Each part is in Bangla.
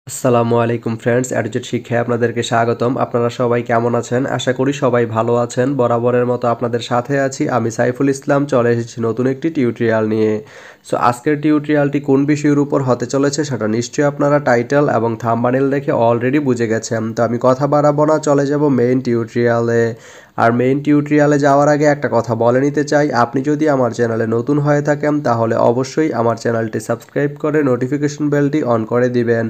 আসসালামু আলাইকুম ফ্রেন্ডস, অ্যাডুজেট শিক্ষায় আপনাদেরকে স্বাগতম। আপনারা সবাই কেমন আছেন? আশা করি সবাই ভালো আছেন। বরাবরের মতো আপনাদের সাথে আছি আমি সাইফুল ইসলাম। চলে এসেছি নতুন একটি টিউটোরিয়াল নিয়ে। সো আজকের টিউটোরিয়ালটি কোন বিষয়ের উপর হতে চলেছে সেটা নিশ্চয়ই আপনারা টাইটেল এবং থাম্বনেল দেখে অলরেডি বুঝে গেছেন। তো আমি কথা বাড়াবো না, চলে যাব মেইন টিউটোরিয়ালে। আর মেইন টিউটোরিয়ালে যাওয়ার আগে একটা কথা বলে নিতে চাই, আপনি যদি আমার চ্যানেলে নতুন হয়ে থাকেন তাহলে অবশ্যই আমার চ্যানেলটি সাবস্ক্রাইব করে নোটিফিকেশন বেলটি অন করে দিবেন।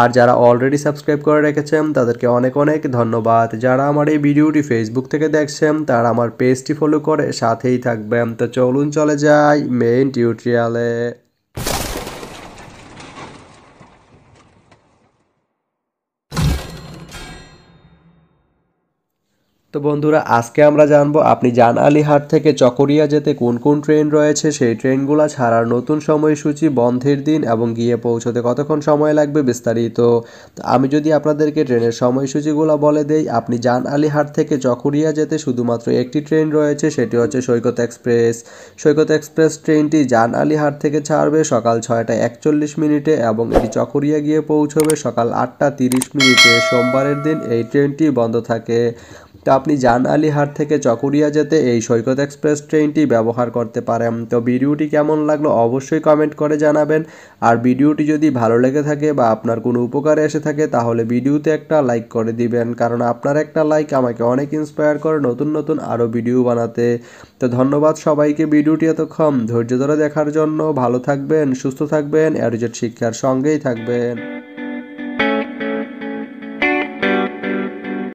আর যারা অলরেডি সাবস্ক্রাইব করে রেখেছেন তাদেরকে অনেক অনেক ধন্যবাদ। যারা আমার এই ভিডিওটি ফেসবুক থেকে দেখছেন তারা আমার পেজটি ফলো করে সাথেই থাকবেন। তো চলুন চলে যাই মেইন টিউটোরিয়ালে। তো বন্ধুরা, আজকে আমরা জানবো আপনি জানআলীহাট থেকে চকরিয়া যেতে কোন কোন ট্রেন রয়েছে, সেই ট্রেনগুলো ছাড়ার নতুন সময়সূচি, বন্ধের দিন এবং গিয়ে পৌঁছতে কতক্ষণ সময় লাগবে বিস্তারিত। তো আমি যদি আপনাদেরকে ট্রেনের সময়সূচিগুলো বলে দেই, আপনি জানআলীহাট থেকে চকরিয়া যেতে শুধুমাত্র একটি ট্রেন রয়েছে, সেটি হচ্ছে সৈকত এক্সপ্রেস। সৈকত এক্সপ্রেস ট্রেনটি জানআলীহাট থেকে ছাড়বে সকাল 6টা 41 এবং এটি চকরিয়া গিয়ে পৌঁছবে সকাল 8টা 30 সোমবারের দিন এই ট্রেনটি বন্ধ থাকে। তো আপনি জানআলীহাট থেকে চকরিয়া যেতে এই সৈকত এক্সপ্রেস ট্রেনটি ব্যবহার করতে পারেন। তো ভিডিওটি কেমন লাগলো অবশ্যই কমেন্ট করে জানাবেন। আর ভিডিওটি যদি ভালো লেগে থাকে বা আপনার কোনো উপকারে এসে থাকে তাহলে ভিডিওতে একটা লাইক করে দিবেন, কারণ আপনার একটা লাইক আমাকে অনেক ইন্সপায়ার করে নতুন নতুন আরও ভিডিও বানাতে। তো ধন্যবাদ সবাইকে ভিডিওটি এতক্ষণ ধৈর্য ধরে দেখার জন্য। ভালো থাকবেন, সুস্থ থাকবেন, অ্যাডুজেট শিক্ষার সঙ্গেই থাকবেন।